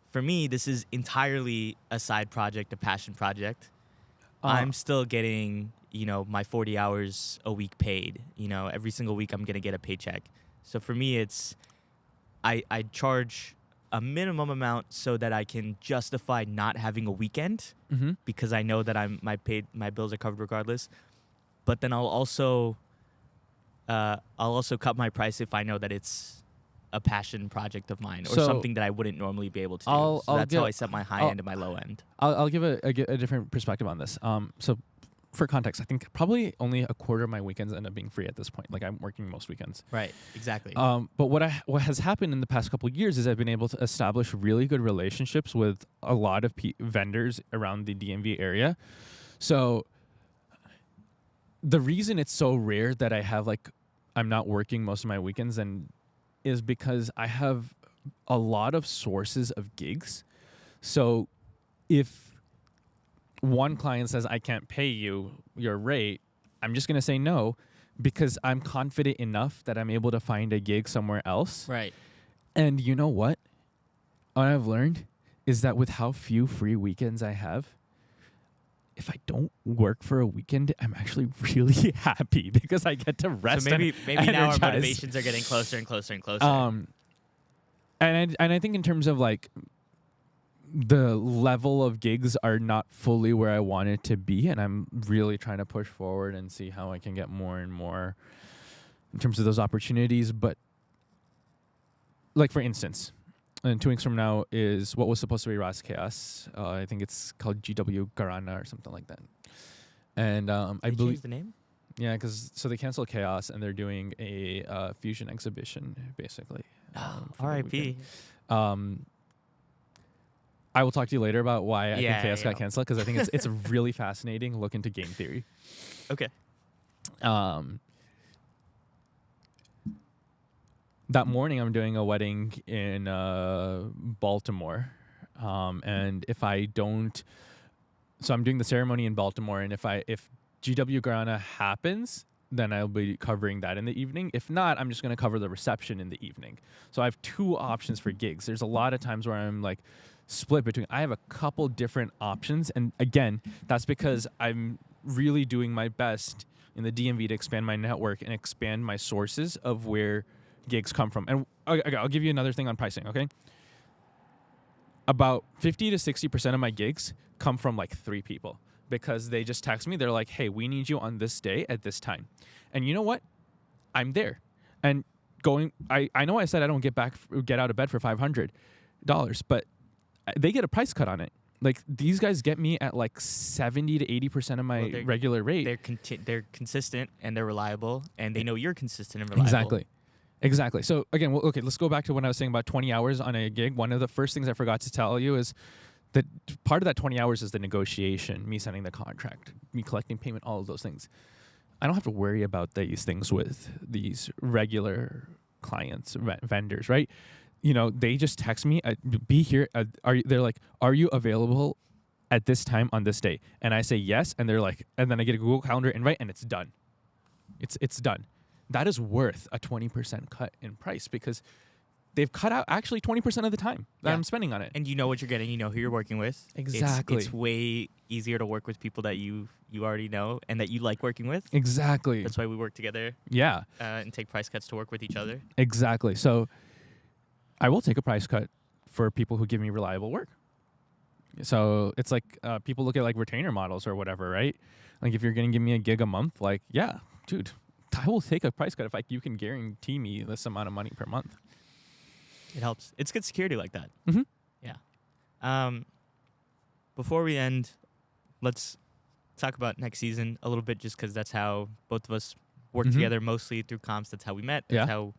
For me, this is entirely a side project, a passion project. I'm still getting, my 40 hours a week paid. Every single week I'm going to get a paycheck. So for me, it's I charge a minimum amount so that I can justify not having a weekend because I know that my bills are covered regardless. But then I'll also cut my price if I know that it's a passion project of mine or something that I wouldn't normally be able to do. That's how I set my high end and my low end. I'll give a different perspective on this. So for context, I think probably only a quarter of my weekends end up being free at this point. Like I'm working most weekends. Right, exactly. But what has happened in the past couple of years is I've been able to establish really good relationships with a lot of vendors around the DMV area. So the reason it's so rare that I'm not working most of my weekends is because I have a lot of sources of gigs. So if one client says, I can't pay you your rate, I'm just going to say no because I'm confident enough that I'm able to find a gig somewhere else. Right. And you know what? What I've learned is that with how few free weekends I have, if I don't work for a weekend, I'm actually really happy because I get to rest. So maybe and now our energize. motivations are getting closer and closer and closer. And I think in terms of like the level of gigs are not fully where I want it to be, and I'm really trying to push forward and see how I can get more and more in terms of those opportunities. But like, for instance, and 2 weeks from now is what was supposed to be Ras Chaos. I think it's called GW Garana or something like that. And I They believe changed the name. yeah, because so they canceled Chaos and they're doing a fusion exhibition basically. For the R.I.P. weekend. I will talk to you later about why I think Yeah, Chaos yeah. got canceled, because I think it's a really fascinating look into game theory. Okay. That morning I'm doing a wedding in Baltimore, and if I don't, so I'm doing the ceremony in Baltimore, and if GW Grana happens, then I'll be covering that in the evening. If not, I'm just going to cover the reception in the evening. So I have 2 options for gigs. There's a lot of times where I'm like split between, I have a couple different options, and again, that's because I'm really doing my best in the DMV to expand my network and expand my sources of where gigs come from. And okay, I'll give you another thing on pricing, okay? About 50 to 60% of my gigs come from like 3 people, because they just text me. They're like, hey, we need you on this day at this time. And you know what? I'm there. And I know I said I don't get out of bed for $500, but they get a price cut on it. Like, these guys get me at like 70 to 80% of my regular rate. They're consistent and they're reliable, and they know you're consistent and reliable. Exactly. So again, okay, let's go back to when I was saying about 20 hours on a gig. One of the first things I forgot to tell you is that part of that 20 hours is the negotiation, me signing the contract, me collecting payment, all of those things. I don't have to worry about these things with these regular clients, vendors, right? You know, they just text me, be here. They're like, are you available at this time on this day? And I say yes, and they're like, and then I get a Google Calendar invite, and it's done. It's done. That is worth a 20% cut in price, because they've cut out actually 20% of the time that I'm spending on it. And you know what you're getting. You know who you're working with. Exactly. It's way easier to work with people that you already know and that you like working with. Exactly. That's why we work together. Yeah. And take price cuts to work with each other. Exactly. So I will take a price cut for people who give me reliable work. So it's like people look at like retainer models or whatever, right? Like, if you're going to give me a gig a month, like, yeah, dude, I will take a price cut if you can guarantee me this amount of money per month. It helps. It's good security like that. Mm-hmm. Yeah. Before we end, let's talk about next season a little bit, just because that's how both of us work together, mostly through comps. That's how we met. That's how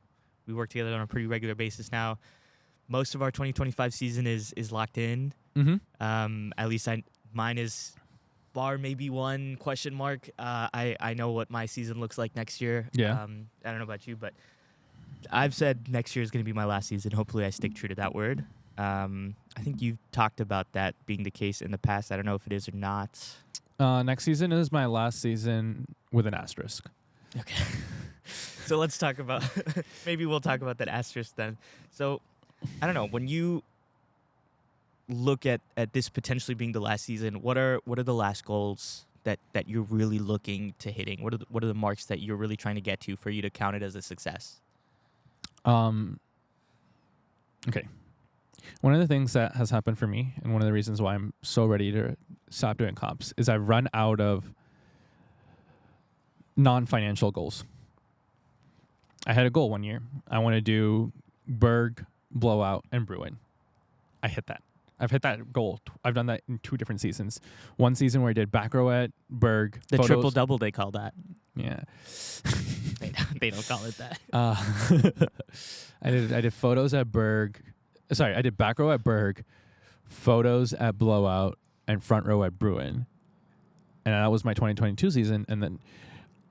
we work together on a pretty regular basis now. Most of our 2025 season is locked in. Mm-hmm. At least mine is, bar maybe one question mark. I know what my season looks like next year. Yeah. I don't know about you, but I've said next year is going to be my last season. Hopefully I stick true to that word. I think you've talked about that being the case in the past. I don't know if it is or not. Next season is my last season with an asterisk. Okay. So let's talk about, maybe we'll talk about that asterisk then. So I don't know, when you look at this potentially being the last season, what are the last goals that you're really looking to hitting? What are the marks that you're really trying to get to for you to count it as a success? Okay. One of the things that has happened for me, and one of the reasons why I'm so ready to stop doing comps, is I've run out of non-financial goals. I had a goal one year. I want to do Berg, Blowout, and Bruin. I hit that. I've hit that goal. I've done that in 2 different seasons. One season where I did back row at Berg. The photos. triple double, they call that. Yeah. They don't call it that. I did photos at Berg. Sorry, I did back row at Berg, photos at Blowout, and front row at Bruin. And that was my 2022 season. And then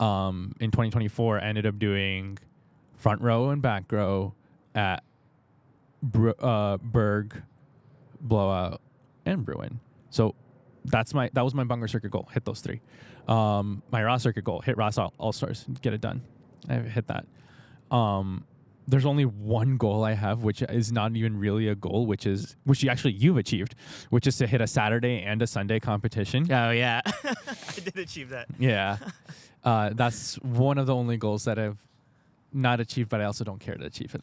in 2024, I ended up doing front row and back row at Berg, Blowout, and Bruin. So that was my Bunger Circuit goal. Hit those 3. My Ross Circuit goal, hit Ross All-Stars, get it done. I hit that. There's only one goal I have, which is not even really a goal, which you've achieved, which is to hit a Saturday and a Sunday competition. Oh yeah, I did achieve that. Yeah, that's one of the only goals that I've not achieved, but I also don't care to achieve it.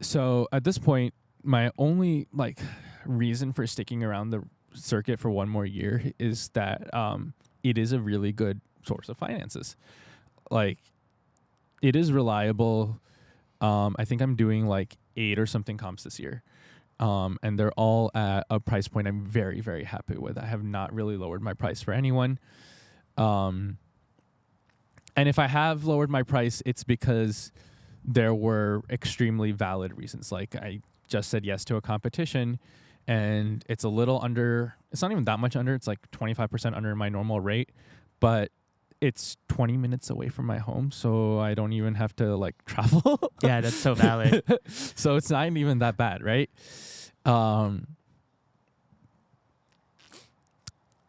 So at this point, my only like reason for sticking around the circuit for one more year is that it is a really good source of finances. Like, it is reliable. I think I'm doing like 8 or something comps this year. And they're all at a price point I'm very, very happy with. I have not really lowered my price for anyone. And if I have lowered my price, it's because there were extremely valid reasons. Like, I just said yes to a competition, and it's a little under, it's not even that much under, it's like 25% under my normal rate, but it's 20 minutes away from my home, so I don't even have to like travel. Yeah, that's so valid. So it's not even that bad, right?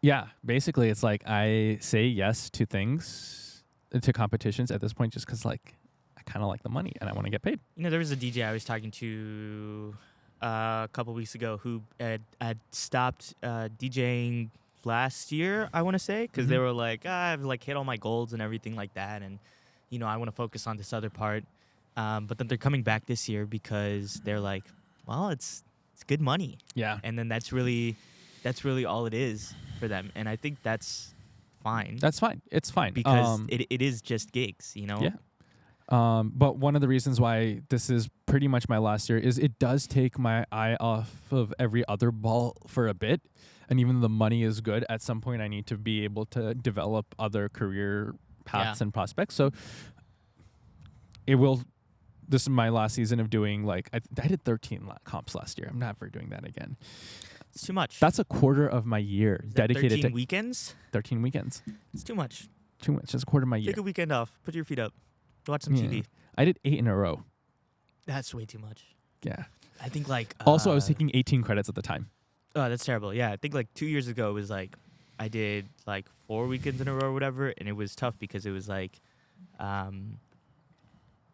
Yeah, basically it's like I say yes to things, to competitions at this point, just because like I kind of like the money and I want to get paid. You know, there was a DJ I was talking to a couple weeks ago who had stopped DJing last year, I want to say, because they were like, I've like hit all my goals and everything like that, and you know, I want to focus on this other part. But then they're coming back this year because they're like, well, it's good money. Yeah. And then that's really all it is for them. And I think that's fine. That's fine. It's fine. Because it is just gigs, you know? Yeah. But one of the reasons why this is pretty much my last year is it does take my eye off of every other ball for a bit. And even though the money is good, at some point I need to be able to develop other career paths and prospects. So this is my last season of doing like, I did 13 comps last year. I'm never doing that again. It's too much. That's a quarter of my year dedicated 13 to weekends. 13 weekends. It's too much. Too much. That's a quarter of my year. Take a weekend off. Put your feet up. Watch some TV. I did 8 in a row. That's way too much. Yeah. I think like Also, I was taking 18 credits at the time. Oh, that's terrible. Yeah, I think like 2 years ago it was like I did like 4 weekends in a row or whatever, and it was tough because it was like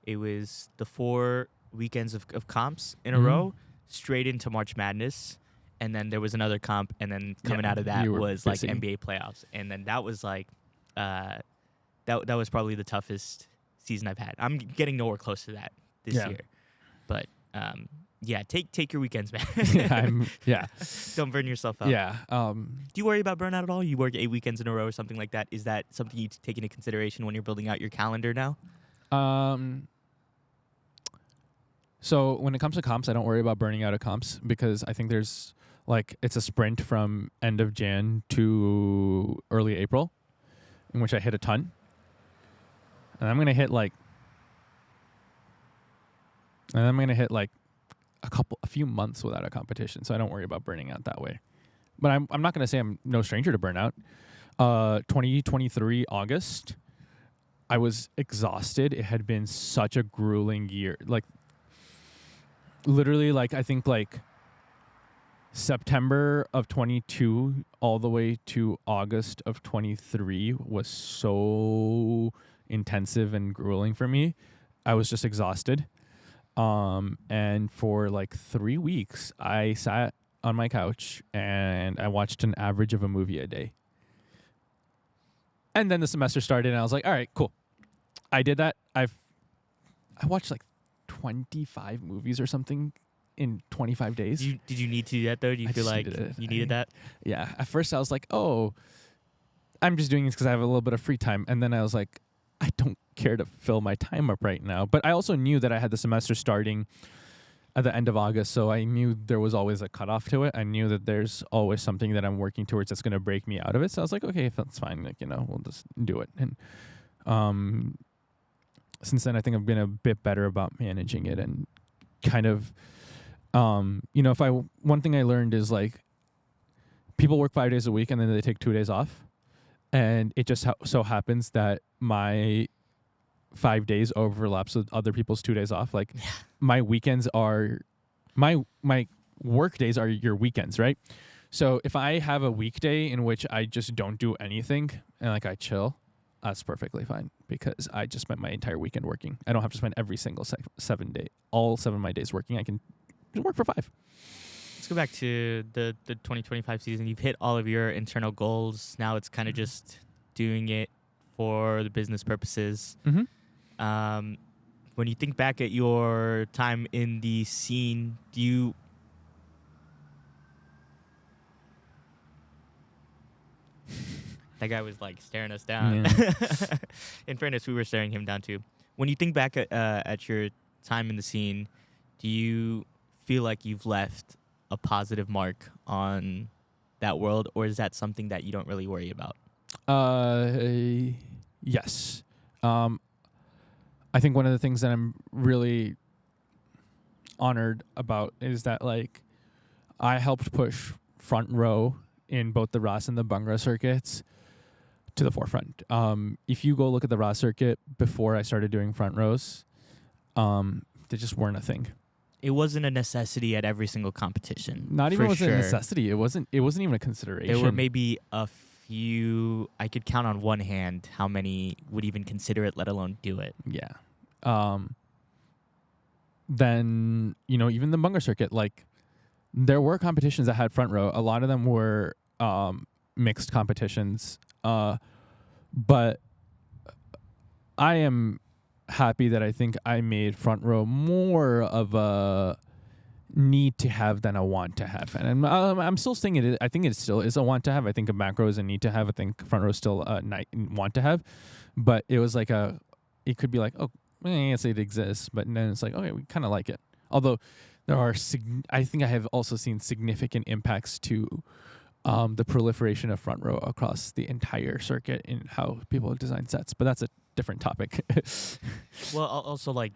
it was the 4 weekends of comps in a row straight into March Madness, and then there was another comp, and then coming out of that was like NBA playoffs, and then that was like that was probably the toughest season I've had. I'm getting nowhere close to that this year, but yeah, take your weekends, man. Don't burn yourself out. Yeah. Do you worry about burnout at all? You work 8 weekends in a row or something like that. Is that something you take into consideration when you're building out your calendar now? So when it comes to comps, I don't worry about burning out of comps because I think there's like it's a sprint from end of Jan to early April in which I hit a ton. And I'm going to hit like a few months without a competition, so I don't worry about burning out that way. But I'm not going to say I'm no stranger to burnout. 2023 August, I was exhausted. It had been such a grueling year. Like literally, like I think like September of 22 all the way to August of 23 was so intensive and grueling for me. I was just exhausted. And for like 3 weeks, I sat on my couch and I watched an average of a movie a day. And then the semester started and I was like, all right, cool. I did that. I watched like 25 movies or something in 25 days. Did you need to do that though? Do you feel like you needed that? Yeah. At first I was like, oh, I'm just doing this because I have a little bit of free time. And then I was like, I don't care to fill my time up right now. But I also knew that I had the semester starting at the end of August, so I knew there was always a cutoff to it. I knew that there's always something that I'm working towards that's going to break me out of it. So I was like, okay, if that's fine, like, you know, we'll just do it. And since then, I think I've been a bit better about managing it and kind of, you know, one thing I learned is like people work 5 days a week and then they take 2 days off. And it just so happens that my 5 days overlaps with other people's 2 days off. Like my weekends are my work days are your weekends, right? So if I have a weekday in which I just don't do anything and like I chill, that's perfectly fine because I just spent my entire weekend working. I don't have to spend every single 7 day, all 7 of my days working. I can just work for 5. Let's go back to the 2025 season. You've hit all of your internal goals. Now it's kind of just doing it for the business purposes. Mm-hmm. when you think back at your time in the scene, do you that guy was like staring us down. Yeah. In fairness, we were staring him down too. When you think back at your time in the scene, do you feel like you've left a positive mark on that world, or is that something that you don't really worry about? Yes. I think one of the things that I'm really honored about is that like I helped push Front Row in both the RAS and the Bhangra circuits to the forefront. If you go look at the RAS circuit before I started doing Front Rows, they just weren't a thing. It wasn't a necessity at every single competition. Not even for was it sure. a necessity. It wasn't even a consideration. There were maybe a few. I could count on one hand how many would even consider it, let alone do it. Yeah. Then, even the Bhangra circuit, like there were competitions that had Front Row. A lot of them were mixed competitions. But I am happy that I think I made Front Row more of a need to have than a want to have. And I'm still saying it. I think it still is a want to have. I think a back row is a need to have. I think Front Row is still a want to have. But it was like it could be like, oh, yes, it exists. But then it's like, okay, we kind of like it. Although there are, I think I have also seen significant impacts to the proliferation of Front Row across the entire circuit in how people design sets. But that's a different topic. Well, also like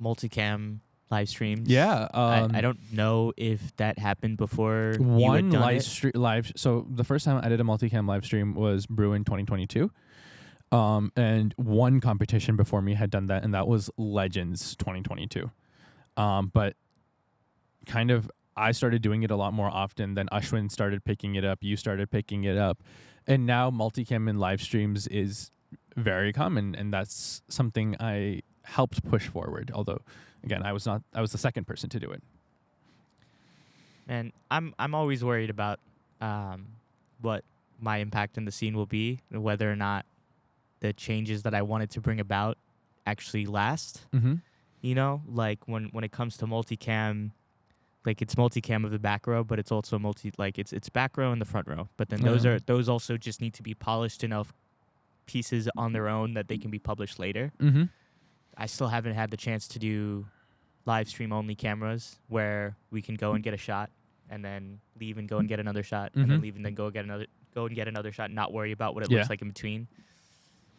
multicam live streams. Yeah. I don't know if that happened before you had One done it. live. So the first time I did a multicam live stream was Bruin 2022. And one competition before me had done that, and that was Legends 2022. But kind of I started doing it a lot more often. Then Ashwin started picking it up. You started picking it up. And now multicam in live streams is very common, and that's something I helped push forward. Although, again, I was the second person to do it. And I'm always worried about what my impact in the scene will be, and whether or not the changes that I wanted to bring about actually last. Mm-hmm. Like when it comes to multicam, like it's multicam of the back row, but it's also it's back row and the front row. But then those also just need to be polished enough pieces on their own that they can be published later. Mm-hmm. I still haven't had the chance to do live stream only cameras where we can go and get a shot and then leave and go and get another shot and then leave and then go and get another shot and not worry about what it looks like in between.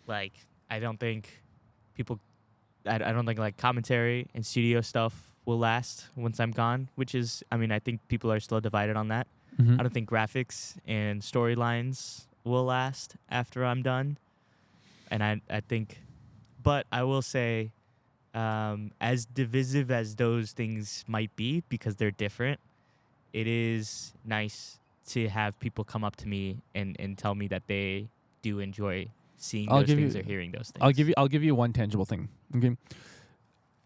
Like I don't think like commentary and studio stuff will last once I'm gone, which is, I think people are still divided on that. Mm-hmm. I don't think graphics and storylines will last after I'm done. And I think, but I will say, as divisive as those things might be because they're different, it is nice to have people come up to me and tell me that they do enjoy seeing those things or hearing those things. I'll give you one tangible thing. Okay.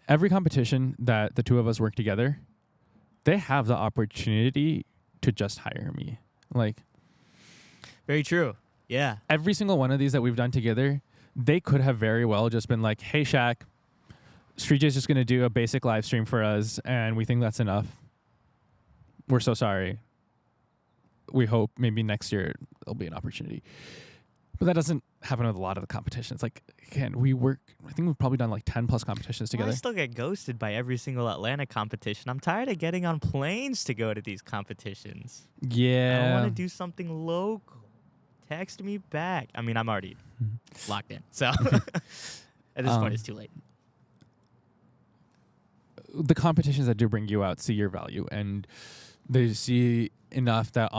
Every competition that the two of us work together, they have the opportunity to just hire me. Like, very true. Yeah. Every single one of these that we've done together, they could have very well just been like, hey, Shaq, Srijay's just going to do a basic live stream for us, and we think that's enough. We're so sorry. We hope maybe next year there'll be an opportunity. But that doesn't happen with a lot of the competitions. Like, again, I think we've probably done like 10 plus competitions together. I still get ghosted by every single Atlanta competition. I'm tired of getting on planes to go to these competitions. Yeah. I want to do something local. Text me back. I'm already locked in. So at this point, it's too late. The competitions that do bring you out see your value, and they see enough that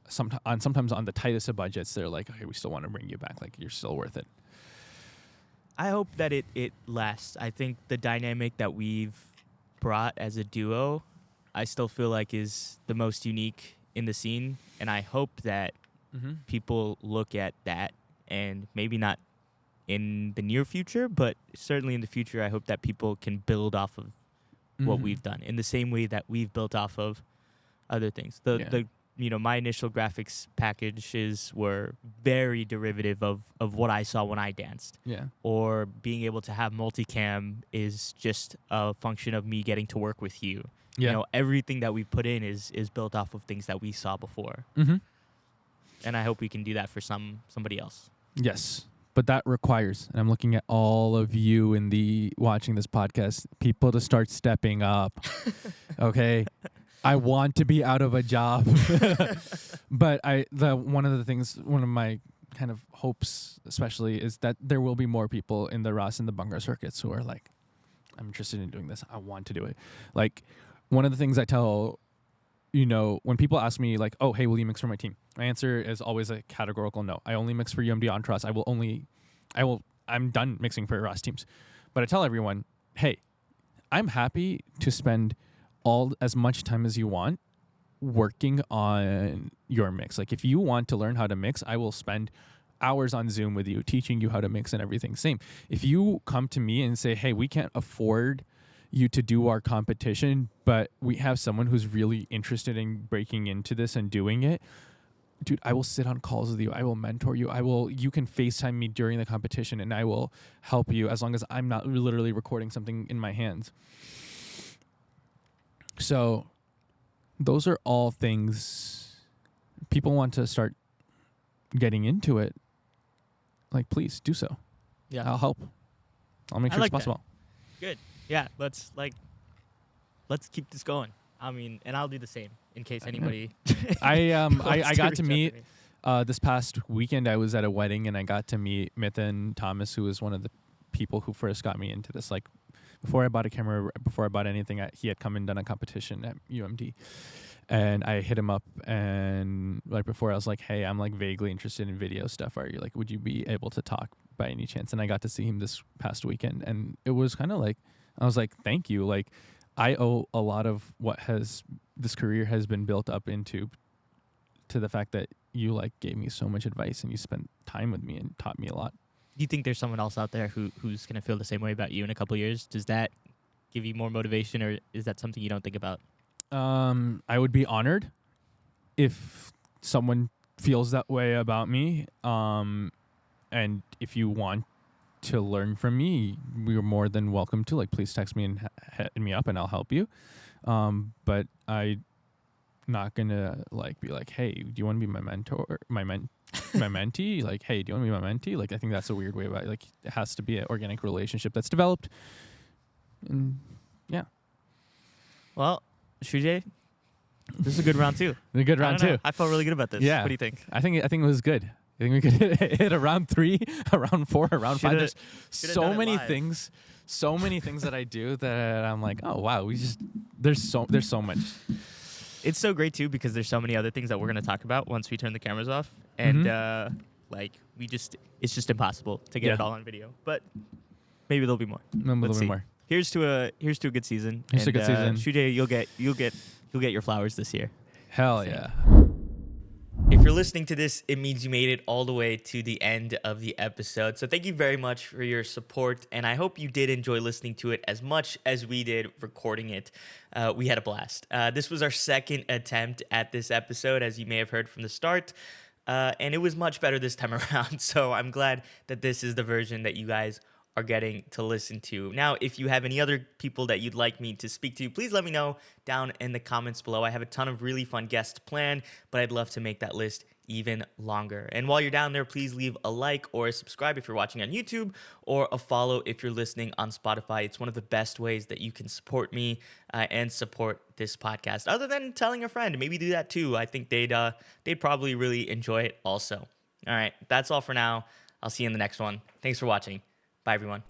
sometimes on the tightest of budgets, they're like, okay, we still want to bring you back. Like, you're still worth it. I hope that it lasts. I think the dynamic that we've brought as a duo, I still feel like is the most unique in the scene. And I hope that people look at that, and maybe not in the near future, but certainly in the future, I hope that people can build off of what we've done in the same way that we've built off of other things. The my initial graphics packages were very derivative of what I saw when I danced. Yeah. Or being able to have multicam is just a function of me getting to work with you. Yeah. Everything that we put in is built off of things that we saw before. Mm-hmm. And I hope we can do that for somebody else. Yes. But that requires, and I'm looking at all of you in the watching this podcast, people to start stepping up. Okay? I want to be out of a job. But one of my kind of hopes especially is that there will be more people in the Ross and the Bunker circuits who are like, I'm interested in doing this. I want to do it. Like, one of the things I tell, when people ask me like, oh, hey, will you mix for my team? My answer is always a categorical no. I only mix for UMD on Trust. I'm done mixing for Ross teams. But I tell everyone, hey, I'm happy to spend as much time as you want working on your mix. Like, if you want to learn how to mix, I will spend hours on Zoom with you, teaching you how to mix and everything. Same. If you come to me and say, hey, we can't afford you to do our competition, but we have someone who's really interested in breaking into this and doing it, dude, I will sit on calls with you. I will mentor you. You can FaceTime me during the competition and I will help you as long as I'm not literally recording something in my hands. So those are all things people want to start getting into it. Like, please do so. Yeah. I'll help. I'll make sure it's possible. That. Good. Yeah. Let's keep this going. I mean, and I'll do the same in case anybody. I got to meet this past weekend. I was at a wedding and I got to meet Mithan Thomas, who was one of the people who first got me into this. Like, before I bought a camera, before I bought anything, he had come and done a competition at UMD. And I hit him up, and like before, I was like, hey, I'm like vaguely interested in video stuff. Would you be able to talk by any chance? And I got to see him this past weekend, and it was kind of like, I was like, thank you. Like, I owe a lot of what this career has been built up into to the fact that you like gave me so much advice and you spent time with me and taught me a lot. Do you think there's someone else out there who's going to feel the same way about you in a couple of years? Does that give you more motivation, or is that something you don't think about? I would be honored if someone feels that way about me. And if you want to learn from me, you're more than welcome to. Like, please text me and hit me up, and I'll help you. But I'm not gonna like be like, hey, do you want to be my mentor, my mentee? Like, hey, do you want to be my mentee? Like, I think that's a weird way about it. Like, it has to be an organic relationship that's developed. And yeah. Well, Srijay, this is a good round two. A good round two. I felt really good about this. Yeah. What do you think? I think it was good. I think we could hit a round 3, a round 4, a round 5. There's so many things that I do that I'm like, oh wow, there's so much. It's so great too because there's so many other things that we're gonna talk about once we turn the cameras off, and it's just impossible to get it all on video. But maybe there'll be more. Let's see. More. Here's to a good season. Here's to a good season. Srijay, you'll get your flowers this year. Hell yeah. If you're listening to this, it means you made it all the way to the end of the episode. So thank you very much for your support, and I hope you did enjoy listening to it as much as we did recording it. We had a blast. This was our second attempt at this episode, as you may have heard from the start, and it was much better this time around. So I'm glad that this is the version that you guys are getting to listen to. Now, if you have any other people that you'd like me to speak to, please let me know down in the comments below. I have a ton of really fun guests planned, but I'd love to make that list even longer. And while you're down there, please leave a like or a subscribe if you're watching on YouTube, or a follow if you're listening on Spotify. It's one of the best ways that you can support me and support this podcast. Other than telling a friend, maybe do that too. I think they'd probably really enjoy it also. All right, that's all for now. I'll see you in the next one. Thanks for watching. Bye, everyone.